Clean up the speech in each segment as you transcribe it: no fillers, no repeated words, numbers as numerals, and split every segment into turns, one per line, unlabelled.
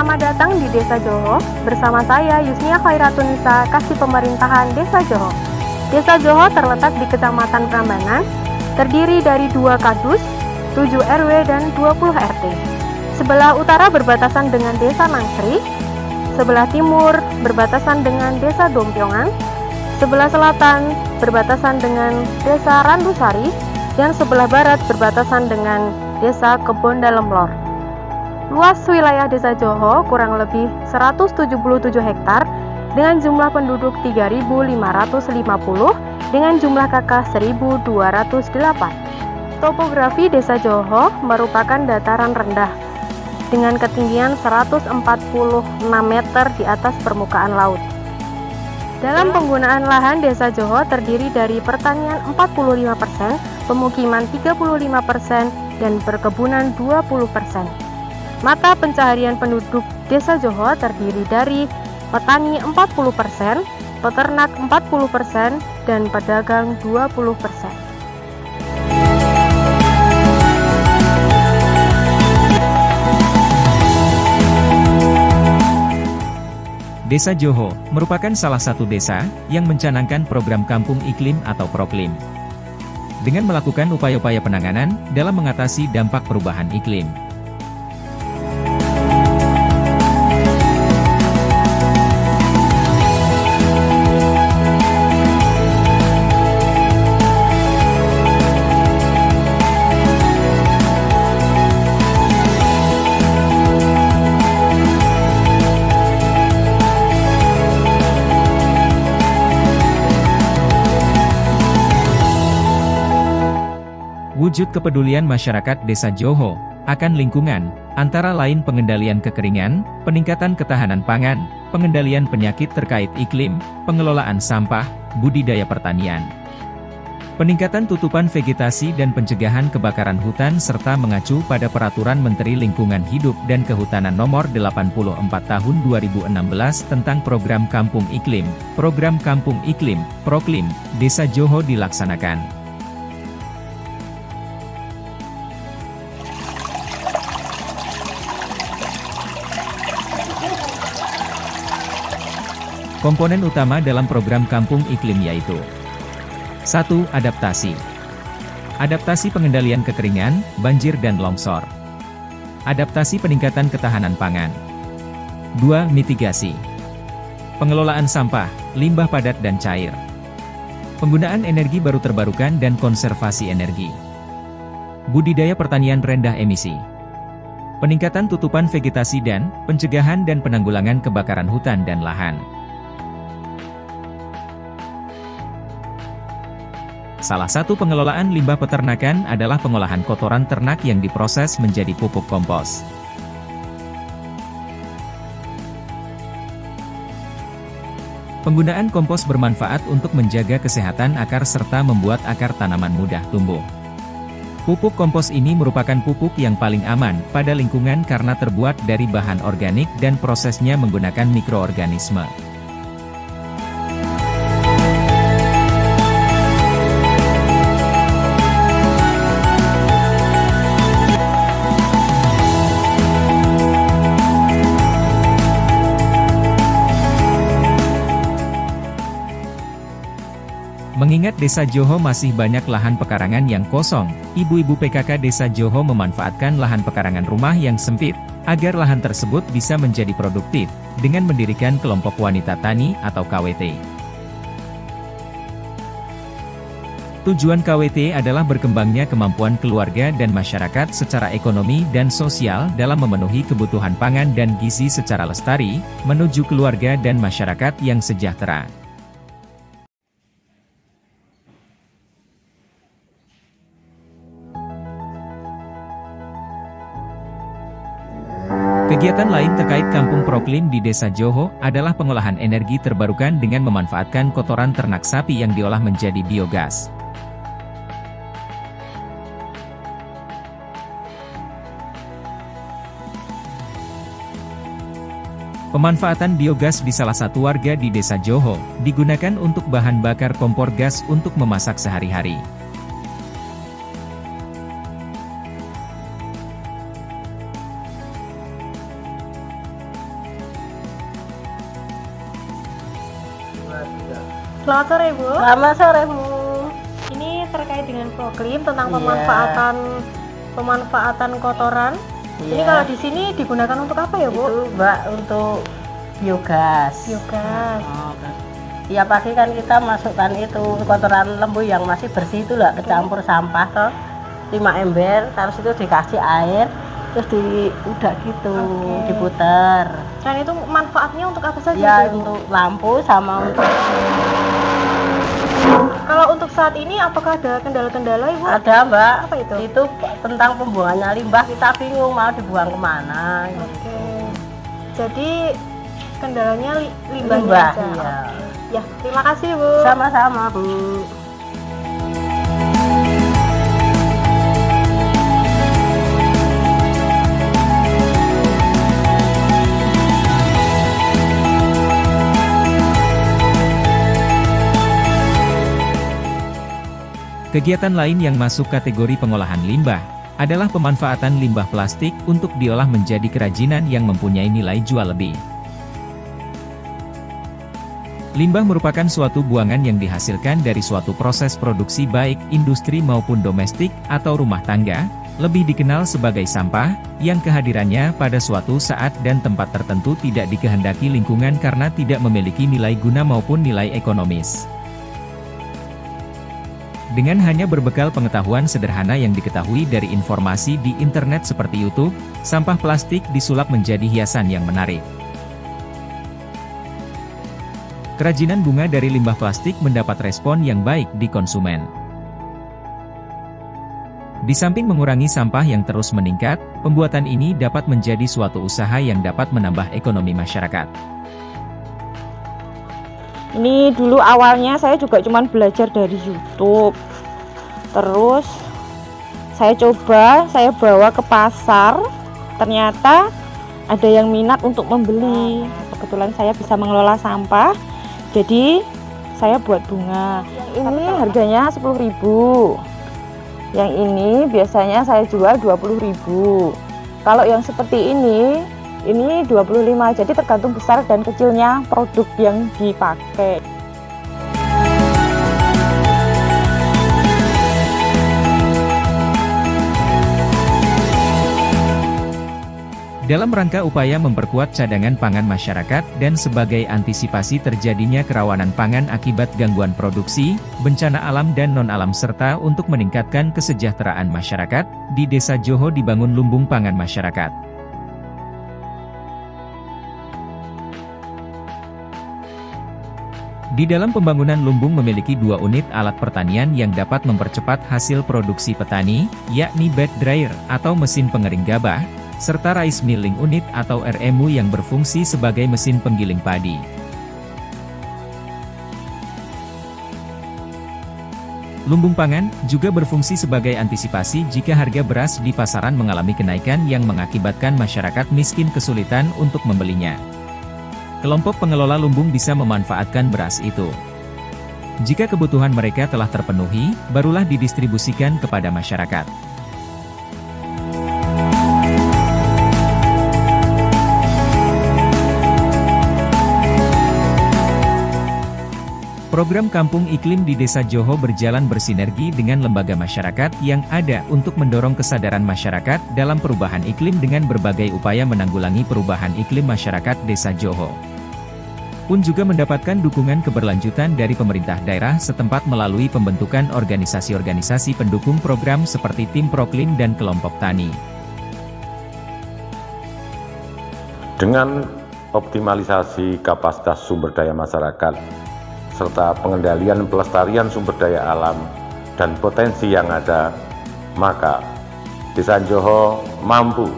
Selamat datang di Desa Joho, bersama saya Yusnia Khairatunisa, Kasih Pemerintahan Desa Joho. Desa Joho terletak di Kecamatan Prambanan, terdiri dari 2 kadus, 7 RW, dan 20 RT. Sebelah utara berbatasan dengan Desa Nangsri, sebelah timur berbatasan dengan Desa Dompiongan, sebelah selatan berbatasan dengan Desa Randusari, dan sebelah barat berbatasan dengan Desa Kebon Dalem Lor. Luas wilayah Desa Joho kurang lebih 177 hektar dengan jumlah penduduk 3.550 dengan jumlah KK 1.208. Topografi Desa Joho merupakan dataran rendah dengan ketinggian 146 meter di atas permukaan laut. Dalam penggunaan lahan, Desa Joho terdiri dari pertanian 45%, pemukiman 35%, dan perkebunan 20%. Mata pencaharian penduduk Desa Joho terdiri dari petani 40%, peternak 40%, dan pedagang 20%.
Desa Joho merupakan salah satu desa yang mencanangkan program Kampung Iklim atau Proklim. Dengan melakukan upaya-upaya penanganan dalam mengatasi dampak perubahan iklim. Wujud kepedulian masyarakat Desa Joho akan lingkungan, antara lain pengendalian kekeringan, peningkatan ketahanan pangan, pengendalian penyakit terkait iklim, pengelolaan sampah, budidaya pertanian, peningkatan tutupan vegetasi dan pencegahan kebakaran hutan serta mengacu pada Peraturan Menteri Lingkungan Hidup dan Kehutanan Nomor 84 Tahun 2016 tentang Program Kampung Iklim. Program Kampung Iklim, Proklim, Desa Joho dilaksanakan. Komponen utama dalam program Kampung Iklim yaitu 1. Adaptasi. Adaptasi pengendalian kekeringan, banjir dan longsor. Adaptasi peningkatan ketahanan pangan. 2. Mitigasi. Pengelolaan sampah, limbah padat dan cair. Penggunaan energi baru terbarukan dan konservasi energi. Budidaya pertanian rendah emisi. Peningkatan tutupan vegetasi dan pencegahan dan penanggulangan kebakaran hutan dan lahan. Salah satu pengelolaan limbah peternakan adalah pengolahan kotoran ternak yang diproses menjadi pupuk kompos. Penggunaan kompos bermanfaat untuk menjaga kesehatan akar serta membuat akar tanaman mudah tumbuh. Pupuk kompos ini merupakan pupuk yang paling aman pada lingkungan karena terbuat dari bahan organik dan prosesnya menggunakan mikroorganisme. Mengingat Desa Joho masih banyak lahan pekarangan yang kosong, ibu-ibu PKK Desa Joho memanfaatkan lahan pekarangan rumah yang sempit, agar lahan tersebut bisa menjadi produktif, dengan mendirikan kelompok wanita tani atau KWT. Tujuan KWT adalah berkembangnya kemampuan keluarga dan masyarakat secara ekonomi dan sosial dalam memenuhi kebutuhan pangan dan gizi secara lestari, menuju keluarga dan masyarakat yang sejahtera. Kegiatan lain terkait Kampung Proklim di Desa Joho adalah pengolahan energi terbarukan dengan memanfaatkan kotoran ternak sapi yang diolah menjadi biogas. Pemanfaatan biogas di salah satu warga di Desa Joho digunakan untuk bahan bakar kompor gas untuk memasak sehari-hari.
Selamat sore Bu.
Selamat sore Bu.
Ini terkait dengan proklim tentang
Iya.
pemanfaatan kotoran. Ini
Iya.
kalau di sini digunakan untuk apa ya Bu?
Itu Mbak untuk biogas.
Biogas.
Oh, tiap pagi kan kita masukkan itu kotoran lembu yang masih bersih itu lah, kecampur sampah toh 5 ember, terus itu dikasih air, terus udah gitu diputer.
Dan itu manfaatnya untuk apa saja
Ya
Bu?
untuk lampu sama untuk
Kalau untuk saat ini apakah ada kendala-kendala Ibu?
ada Mbak.
Apa itu?
Itu tentang pembuangannya limbah, kita bingung mau dibuang kemana.
Oke. Jadi kendalanya limbahnya
Limbah,
aja.
iya.
Ya, terima kasih Bu.
Sama-sama Bu.
Kegiatan lain yang masuk kategori pengolahan limbah adalah pemanfaatan limbah plastik untuk diolah menjadi kerajinan yang mempunyai nilai jual lebih. Limbah merupakan suatu buangan yang dihasilkan dari suatu proses produksi baik industri maupun domestik atau rumah tangga, lebih dikenal sebagai sampah, yang kehadirannya pada suatu saat dan tempat tertentu tidak dikehendaki lingkungan karena tidak memiliki nilai guna maupun nilai ekonomis. Dengan hanya berbekal pengetahuan sederhana yang diketahui dari informasi di internet seperti YouTube, sampah plastik disulap menjadi hiasan yang menarik. Kerajinan bunga dari limbah plastik mendapat respon yang baik di konsumen. Di samping mengurangi sampah yang terus meningkat, pembuatan ini dapat menjadi suatu usaha yang dapat menambah ekonomi masyarakat.
Ini dulu awalnya saya juga cuma belajar dari YouTube. Terus saya bawa ke pasar. Ternyata ada yang minat untuk membeli. Kebetulan saya bisa mengelola sampah. Jadi saya buat bunga. Ini harganya 10.000. Yang ini biasanya saya jual 20.000. Kalau yang seperti ini 25, jadi tergantung besar dan kecilnya produk yang dipakai.
Dalam rangka upaya memperkuat cadangan pangan masyarakat dan sebagai antisipasi terjadinya kerawanan pangan akibat gangguan produksi, bencana alam dan non-alam serta untuk meningkatkan kesejahteraan masyarakat, di Desa Joho dibangun lumbung pangan masyarakat. Di dalam pembangunan lumbung memiliki 2 unit alat pertanian yang dapat mempercepat hasil produksi petani, yakni bed dryer atau mesin pengering gabah, serta rice milling unit atau RMU yang berfungsi sebagai mesin penggiling padi. Lumbung pangan juga berfungsi sebagai antisipasi jika harga beras di pasaran mengalami kenaikan yang mengakibatkan masyarakat miskin kesulitan untuk membelinya. Kelompok pengelola lumbung bisa memanfaatkan beras itu. Jika kebutuhan mereka telah terpenuhi, barulah didistribusikan kepada masyarakat. Program Kampung Iklim di Desa Joho berjalan bersinergi dengan lembaga masyarakat yang ada untuk mendorong kesadaran masyarakat dalam perubahan iklim dengan berbagai upaya menanggulangi perubahan iklim masyarakat Desa Joho. Pun juga mendapatkan dukungan keberlanjutan dari pemerintah daerah setempat melalui pembentukan organisasi-organisasi pendukung program seperti Tim Proklim dan Kelompok Tani.
Dengan optimalisasi kapasitas sumber daya masyarakat, serta pengendalian pelestarian sumber daya alam dan potensi yang ada, maka Desa Joho mampu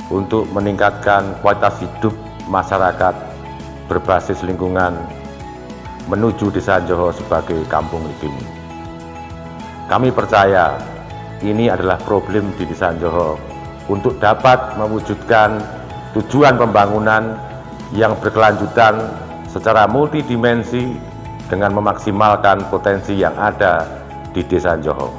untuk meningkatkan kualitas hidup masyarakat berbasis lingkungan menuju Desa Joho sebagai kampung iklim. Kami percaya ini adalah problem di Desa Joho untuk dapat mewujudkan tujuan pembangunan yang berkelanjutan secara multidimensi dengan memaksimalkan potensi yang ada di Desa Joho.